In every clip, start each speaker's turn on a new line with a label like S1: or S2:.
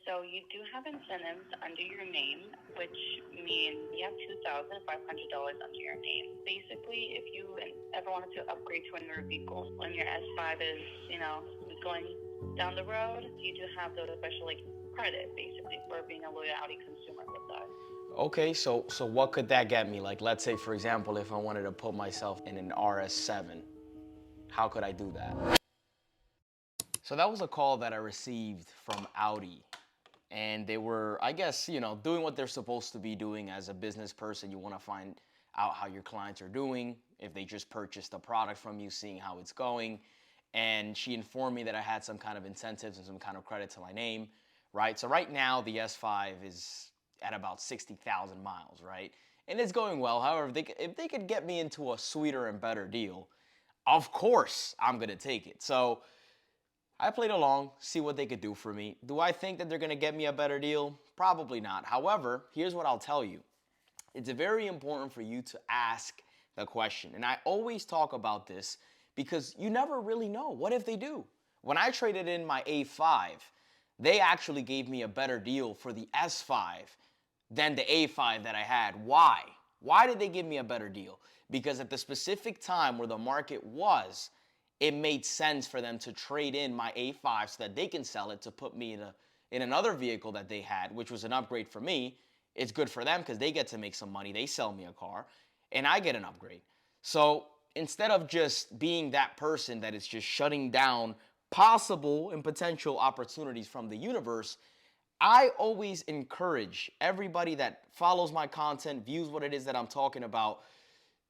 S1: So you do have incentives under your name, which means you have $2,500 under your name. Basically, if you ever wanted to upgrade to a newer vehicle, when your S5 is, going down the road, you do have those special like credit basically for being a loyal Audi consumer with us.
S2: Okay, so what could that get me? Like, let's say, for example, if I wanted to put myself in an RS7, how could I do that? So that was a call that I received from Audi. And they were, I guess, doing what they're supposed to be doing as a business person. You want to find out how your clients are doing, if they just purchased a product from you, seeing how it's going. And she informed me that I had some kind of incentives and some kind of credit to my name, right? So right now, the S5 is at about 60,000 miles, right? And it's going well. However, if they could get me into a sweeter and better deal, of course I'm going to take it. So I played along, see what they could do for me. Do I think that they're going to get me a better deal? Probably not. However, here's what I'll tell you. It's very important for you to ask the question. And I always talk about this because you never really know. What if they do? When I traded in my A5, they actually gave me a better deal for the S5 than the A5 that I had. Why? Why did they give me a better deal? Because at the specific time where the market was, it made sense for them to trade in my A5 so that they can sell it to put me in another vehicle that they had, which was an upgrade for me. It's good for them because they get to make some money. They sell me a car, and I get an upgrade. So instead of just being that person that is just shutting down possible and potential opportunities from the universe, I always encourage everybody that follows my content, views what it is that I'm talking about,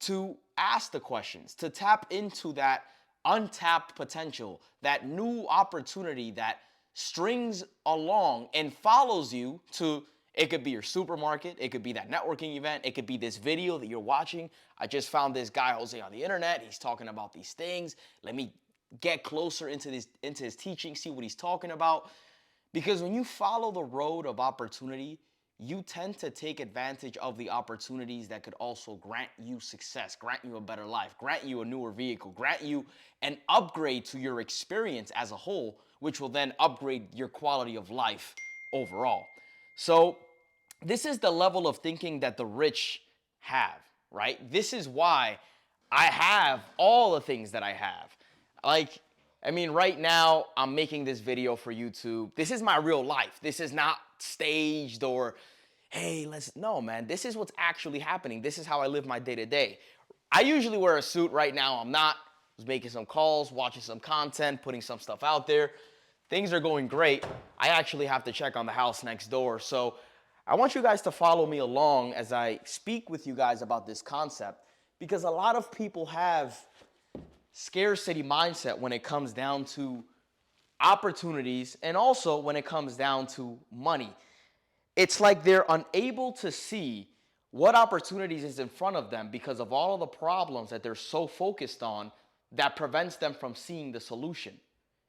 S2: to ask the questions, to tap into that untapped potential, that new opportunity that strings along and follows you to, it could be your supermarket, it could be that networking event, it could be this video that you're watching. I just found this guy Jose on the internet. He's talking about these things. Let me get closer into his teaching, see what he's talking about. Because when you follow the road of opportunity, you tend to take advantage of the opportunities that could also grant you success, grant you a better life, grant you a newer vehicle, grant you an upgrade to your experience as a whole, which will then upgrade your quality of life overall. So this is the level of thinking that the rich have, right? This is why I have all the things that I have. Like, I mean, right now I'm making this video for YouTube. This is my real life. This is not staged or, hey, no, man, this is what's actually happening. This is how I live my day to day. I usually wear a suit. Right now I'm not. I was making some calls, watching some content, putting some stuff out there. Things are going great. I actually have to check on the house next door. So I want you guys to follow me along as I speak with you guys about this concept, because a lot of people have scarcity mindset when it comes down to opportunities and also when it comes down to money. It's like they're unable to see what opportunities is in front of them because of all of the problems that they're so focused on that prevents them from seeing the solution.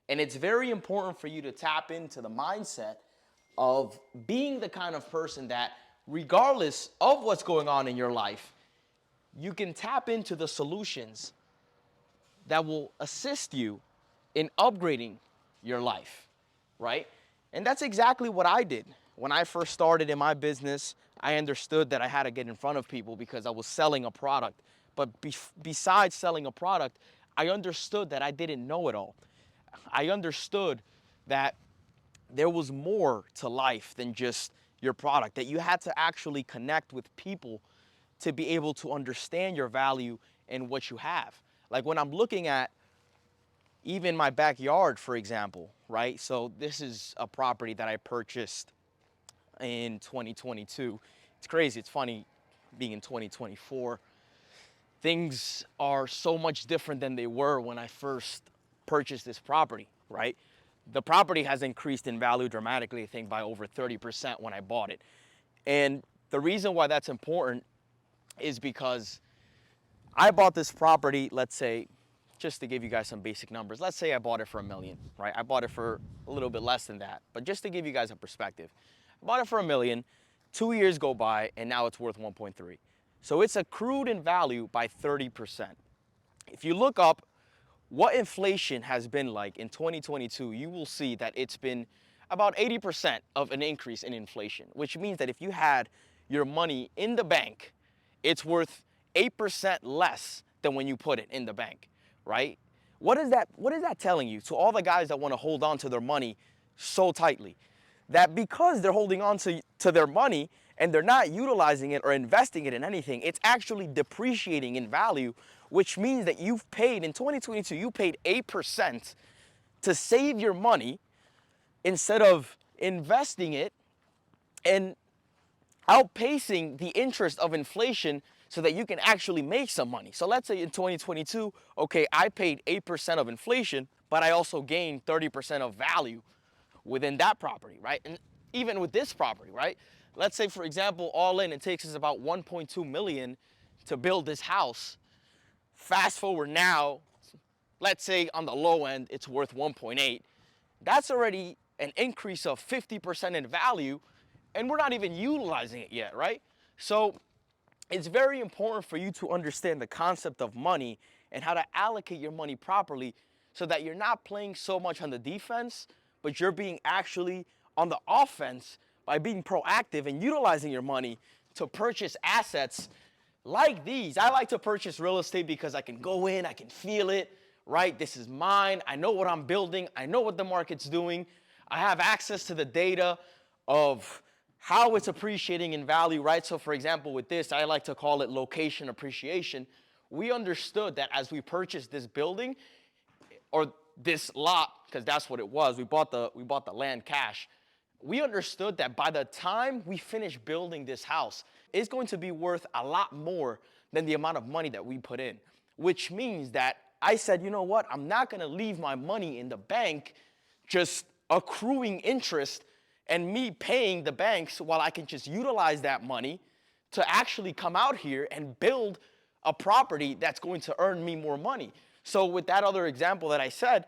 S2: And it's very important for you to tap into the mindset of being the kind of person that, regardless of what's going on in your life, you can tap into the solutions that will assist you in upgrading your life, right? And that's exactly what I did. When I first started in my business, I understood that I had to get in front of people because I was selling a product. But besides selling a product, I understood that I didn't know it all. I understood that there was more to life than just your product, that you had to actually connect with people to be able to understand your value and what you have. Like when I'm looking at even my backyard, for example, right? So this is a property that I purchased in 2022. It's crazy. It's funny being in 2024. Things are so much different than they were when I first purchased this property, right? The property has increased in value dramatically, I think by over 30% when I bought it. And the reason why that's important is because I bought this property, let's say, just to give you guys some basic numbers, let's say I bought it for $1 million, right? I bought it for a little bit less than that, but just to give you guys a perspective, I bought it for $1 million, 2 years go by, and now it's worth 1.3. So it's accrued in value by 30%. If you look up what inflation has been like in 2022, you will see that it's been about 80% of an increase in inflation, which means that if you had your money in the bank, it's worth 8% less than when you put it in the bank, right? What is that telling you to all the guys that want to hold on to their money so tightly? That because they're holding on to their money and they're not utilizing it or investing it in anything, it's actually depreciating in value, which means that you've paid, in 2022, you paid 8% to save your money instead of investing it and outpacing the interest of inflation so that you can actually make some money. So let's say in 2022, okay, I paid 8% of inflation, but I also gained 30% of value within that property, right? And even with this property, right? Let's say, for example, all in, it takes us about 1.2 million to build this house. Fast forward now, let's say on the low end, it's worth 1.8. That's already an increase of 50% in value, and we're not even utilizing it yet, right? So it's very important for you to understand the concept of money and how to allocate your money properly so that you're not playing so much on the defense, but you're being actually on the offense by being proactive and utilizing your money to purchase assets like these. I like to purchase real estate because I can go in, I can feel it, right? This is mine. I know what I'm building. I know what the market's doing. I have access to the data of how it's appreciating in value, right? So for example, with this, I like to call it location appreciation. We understood that as we purchased this building or this lot, because that's what it was, we bought the land cash. We understood that by the time we finish building this house, it's going to be worth a lot more than the amount of money that we put in, which means that I said, you know what? I'm not going to leave my money in the bank just accruing interest and me paying the banks while I can just utilize that money to actually come out here and build a property that's going to earn me more money. So with that other example that I said,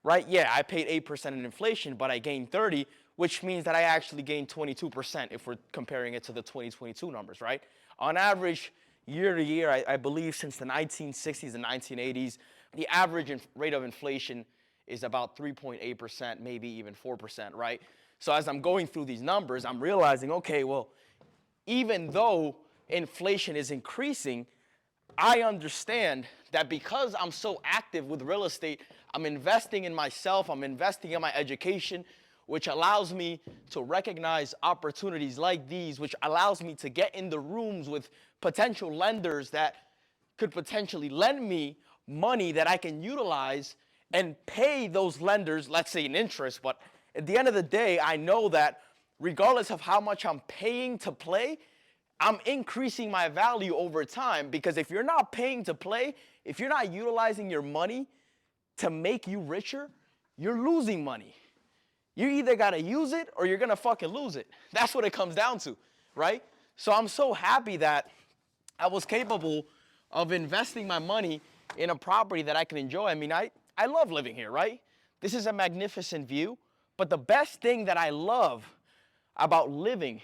S2: right, yeah, I paid 8% in inflation, but I gained 30, which means that I actually gained 22% if we're comparing it to the 2022 numbers, right? On average, year to year, I believe since the 1960s and 1980s, the average rate of inflation is about 3.8%, maybe even 4%, right? So as I'm going through these numbers, I'm realizing, okay, well, even though inflation is increasing, I understand that because I'm so active with real estate, I'm investing in myself, I'm investing in my education, which allows me to recognize opportunities like these, which allows me to get in the rooms with potential lenders that could potentially lend me money that I can utilize and pay those lenders, let's say an interest, but at the end of the day, I know that regardless of how much I'm paying to play, I'm increasing my value over time, because if you're not paying to play, if you're not utilizing your money to make you richer, you're losing money. You either gotta use it or you're gonna fucking lose it. That's what it comes down to, right? So I'm so happy that I was capable of investing my money in a property that I can enjoy. I mean, I love living here, right? This is a magnificent view. But the best thing that I love about living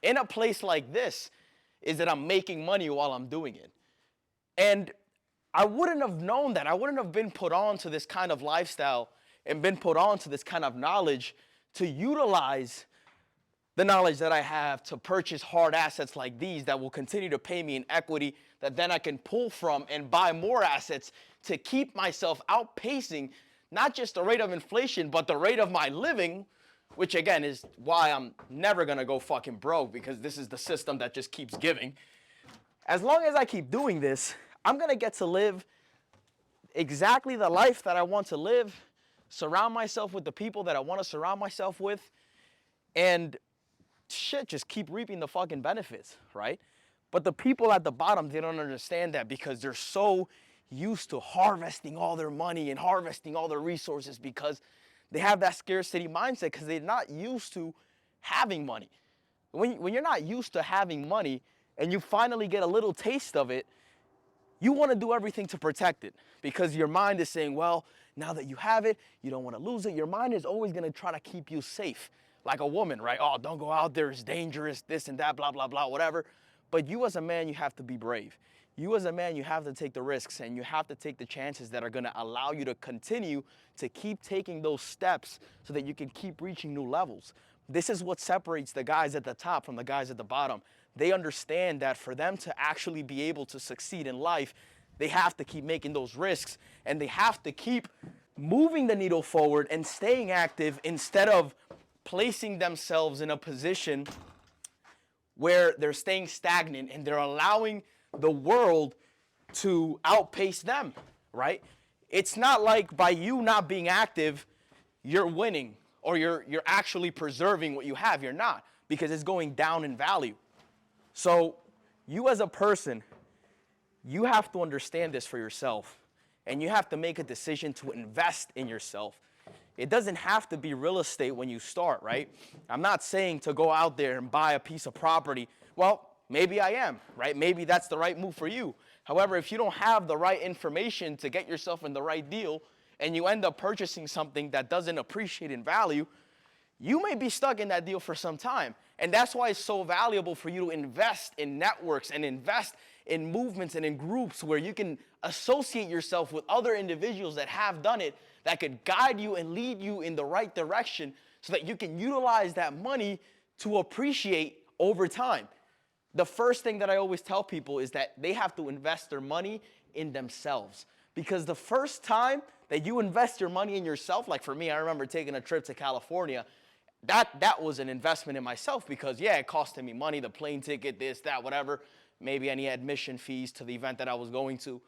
S2: in a place like this is that I'm making money while I'm doing it. And I wouldn't have known that. I wouldn't have been put on to this kind of lifestyle and been put on to this kind of knowledge to utilize the knowledge that I have to purchase hard assets like these that will continue to pay me in equity that then I can pull from and buy more assets to keep myself outpacing not just the rate of inflation, but the rate of my living, which again is why I'm never gonna go fucking broke, because this is the system that just keeps giving. As long as I keep doing this, I'm gonna get to live exactly the life that I want to live, surround myself with the people that I wanna surround myself with, and shit, just keep reaping the fucking benefits, right? But the people at the bottom, they don't understand that because they're so used to harvesting all their money and harvesting all their resources because they have that scarcity mindset because they're not used to having money. When you're not used to having money and you finally get a little taste of it, you want to do everything to protect it because your mind is saying, well, now that you have it, you don't want to lose it. Your mind is always going to try to keep you safe. Like a woman, right? Oh, don't go out there, it's dangerous, this and that, blah, blah, blah, whatever. But you as a man, you have to be brave. You as a man, you have to take the risks and you have to take the chances that are gonna allow you to continue to keep taking those steps so that you can keep reaching new levels. This is what separates the guys at the top from the guys at the bottom. They understand that for them to actually be able to succeed in life, they have to keep making those risks and they have to keep moving the needle forward and staying active instead of placing themselves in a position where they're staying stagnant and they're allowing the world to outpace them, right? It's not like by you not being active, you're winning or you're actually preserving what you have. You're not, because it's going down in value. So you as a person, you have to understand this for yourself and you have to make a decision to invest in yourself. It doesn't have to be real estate when you start, right? I'm not saying to go out there and buy a piece of property. Well, maybe I am, right? Maybe that's the right move for you. However, if you don't have the right information to get yourself in the right deal and you end up purchasing something that doesn't appreciate in value, you may be stuck in that deal for some time. And that's why it's so valuable for you to invest in networks and invest in movements and in groups where you can associate yourself with other individuals that have done it, that could guide you and lead you in the right direction so that you can utilize that money to appreciate over time. The first thing that I always tell people is that they have to invest their money in themselves. Because the first time that you invest your money in yourself, like for me, I remember taking a trip to California, that was an investment in myself because, yeah, it costed me money, the plane ticket, this, that, whatever. Maybe any admission fees to the event that I was going to.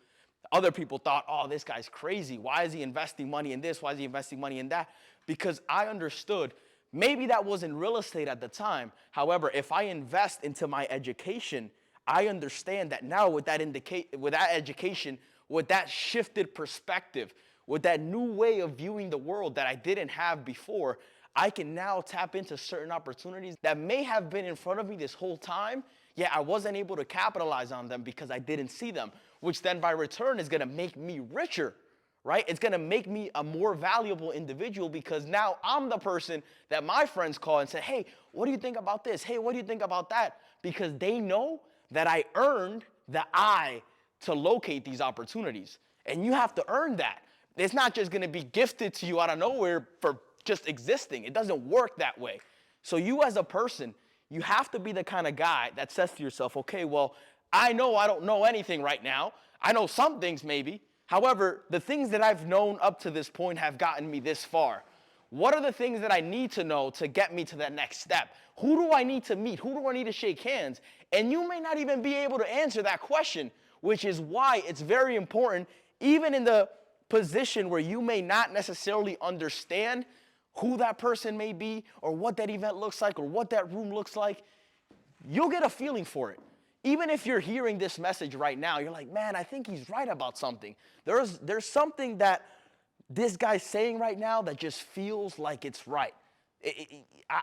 S2: Other people thought, oh, this guy's crazy. Why is he investing money in this? Why is he investing money in that? Because I understood maybe that wasn't real estate at the time. However, if I invest into my education, I understand that now with that education, with that shifted perspective, with that new way of viewing the world that I didn't have before, I can now tap into certain opportunities that may have been in front of me this whole time, yet I wasn't able to capitalize on them because I didn't see them, which then by return is gonna make me richer, right? It's gonna make me a more valuable individual because now I'm the person that my friends call and say, hey, what do you think about this? Hey, what do you think about that? Because they know that I earned the eye to locate these opportunities. And you have to earn that. It's not just gonna be gifted to you out of nowhere for just existing. It doesn't work that way. So you as a person, you have to be the kind of guy that says to yourself, okay, well, I know I don't know anything right now. I know some things maybe. However, the things that I've known up to this point have gotten me this far. What are the things that I need to know to get me to that next step? Who do I need to meet? Who do I need to shake hands? And you may not even be able to answer that question, which is why it's very important, even in the position where you may not necessarily understand who that person may be or what that event looks like or what that room looks like, you'll get a feeling for it. Even if you're hearing this message right now, you're like, man, I think he's right about something. There's something that this guy's saying right now that just feels like it's right.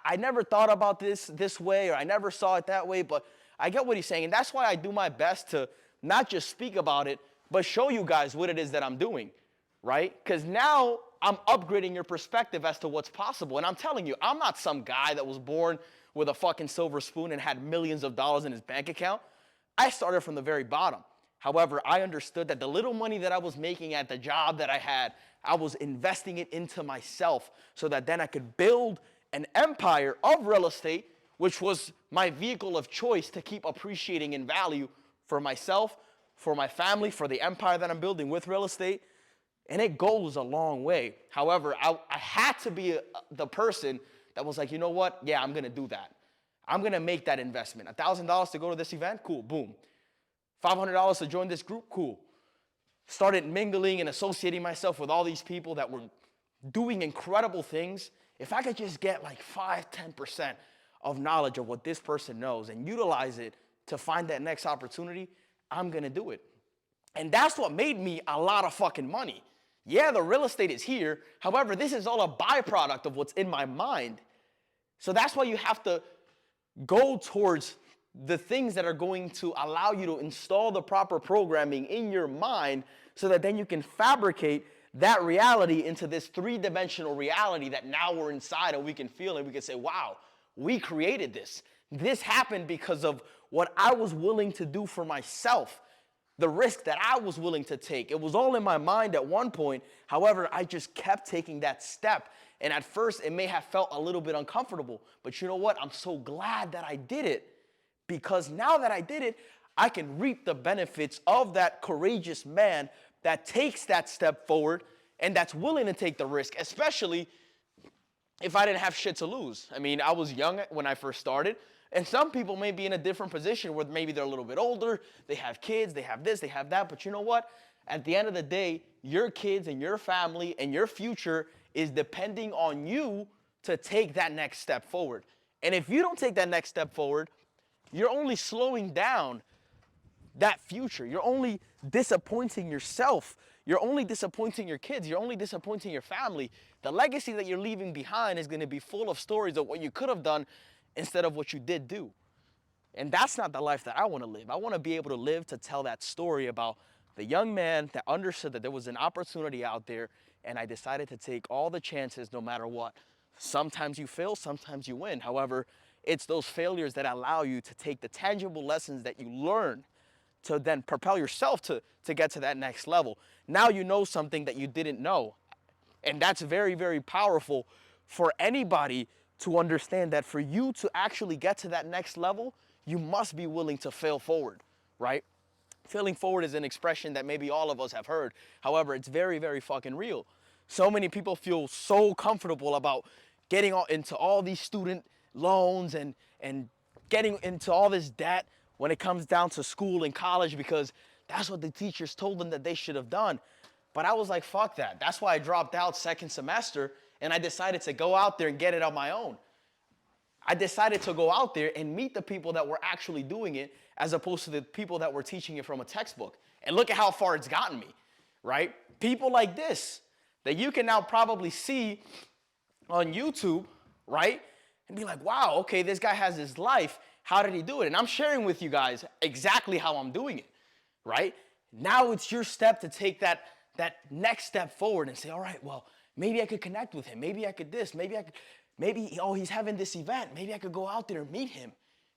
S2: I never thought about this way, or I never saw it that way, but I get what he's saying. And that's why I do my best to not just speak about it, but show you guys what it is that I'm doing, right? Because now I'm upgrading your perspective as to what's possible. And I'm telling you, I'm not some guy that was born with a fucking silver spoon and had millions of dollars in his bank account. I started from the very bottom. However, I understood that the little money that I was making at the job that I had, I was investing it into myself so that then I could build an empire of real estate, which was my vehicle of choice to keep appreciating in value for myself, for my family, for the empire that I'm building with real estate. And it goes a long way. However, I had to be the person that was like, you know what? Yeah, I'm going to do that. I'm going to make that investment. $1,000 to go to this event? Cool, boom. $500 to join this group? Cool. Started mingling and associating myself with all these people that were doing incredible things. If I could just get like 5-10% of knowledge of what this person knows and utilize it to find that next opportunity, I'm going to do it. And that's what made me a lot of fucking money. Yeah, the real estate is here. However, this is all a byproduct of what's in my mind. So that's why you have to go towards the things that are going to allow you to install the proper programming in your mind so that then you can fabricate that reality into this three-dimensional reality that now we're inside and we can feel and we can say, wow, we created this. This happened because of what I was willing to do for myself. the risk that I was willing to take. It was all in my mind at one point. However, I just kept taking that step. And at first, it may have felt a little bit uncomfortable. But you know what? I'm so glad that I did it, because now that I did it, I can reap the benefits of that courageous man that takes that step forward and that's willing to take the risk, especially if I didn't have shit to lose. I mean, I was young when I first started, and some people may be in a different position where maybe they're a little bit older, they have kids, they have this, they have that, but you know what? At the end of the day, your kids and your family and your future is depending on you to take that next step forward. And if you don't take that next step forward, you're only slowing down that future. You're only disappointing yourself. You're only disappointing your kids. You're only disappointing your family. The legacy that you're leaving behind is going to be full of stories of what you could have done instead of what you did do. And that's not the life that I want to live. I want to be able to live to tell that story about the young man that understood that there was an opportunity out there, and I decided to take all the chances no matter what. Sometimes you fail, sometimes you win. However, it's those failures that allow you to take the tangible lessons that you learn to then propel yourself to get to that next level. Now you know something that you didn't know. And that's very, very powerful for anybody to understand that for you to actually get to that next level, you must be willing to fail forward, right? Failing forward is an expression that maybe all of us have heard. However, it's very, very fucking real. So many people feel so comfortable about getting into all these student loans and getting into all this debt when it comes down to school and college, because that's what the teachers told them that they should have done. But I was like, fuck that. That's why I dropped out second semester and I decided to go out there and get it on my own. I decided to go out there and meet the people that were actually doing it as opposed to the people that were teaching it from a textbook. And look at how far it's gotten me, right? People like this that you can now probably see on YouTube, right? And be like, wow, okay, this guy has his life. How did he do it? And I'm sharing with you guys exactly how I'm doing it, right? Now it's your step to take that next step forward and say, all right, well, maybe I could connect with him. Maybe I could this. Maybe, oh, he's having this event. Maybe I could go out there and meet him,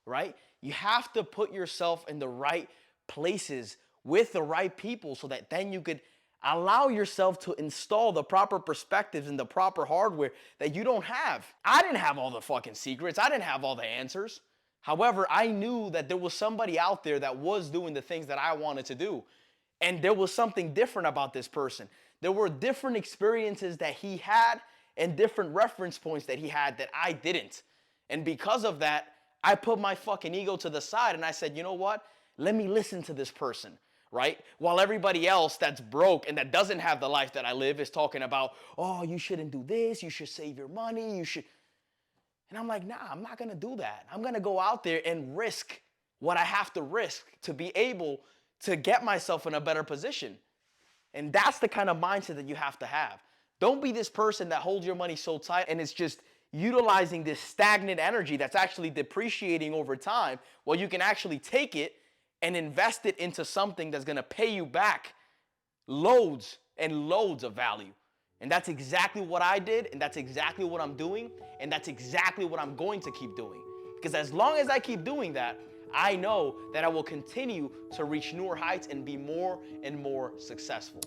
S2: right? You have to put yourself in the right places with the right people so that then you could allow yourself to install the proper perspectives and the proper hardware that you don't have. I didn't have all the fucking secrets. I didn't have all the answers. However, I knew that there was somebody out there that was doing the things that I wanted to do. And there was something different about this person. There were different experiences that he had and different reference points that he had that I didn't. And because of that, I put my fucking ego to the side and I said, you know what? Let me listen to this person, right? While everybody else that's broke and that doesn't have the life that I live is talking about, oh, you shouldn't do this, you should save your money, you should. And I'm like, nah, I'm not gonna do that. I'm gonna go out there and risk what I have to risk to be able to get myself in a better position. And that's the kind of mindset that you have to have. Don't be this person that holds your money so tight and it's just utilizing this stagnant energy that's actually depreciating over time. Well, you can actually take it and invest it into something that's gonna pay you back loads and loads of value. And that's exactly what I did, and that's exactly what I'm doing, and that's exactly what I'm going to keep doing. Because as long as I keep doing that, I know that I will continue to reach newer heights and be more and more successful.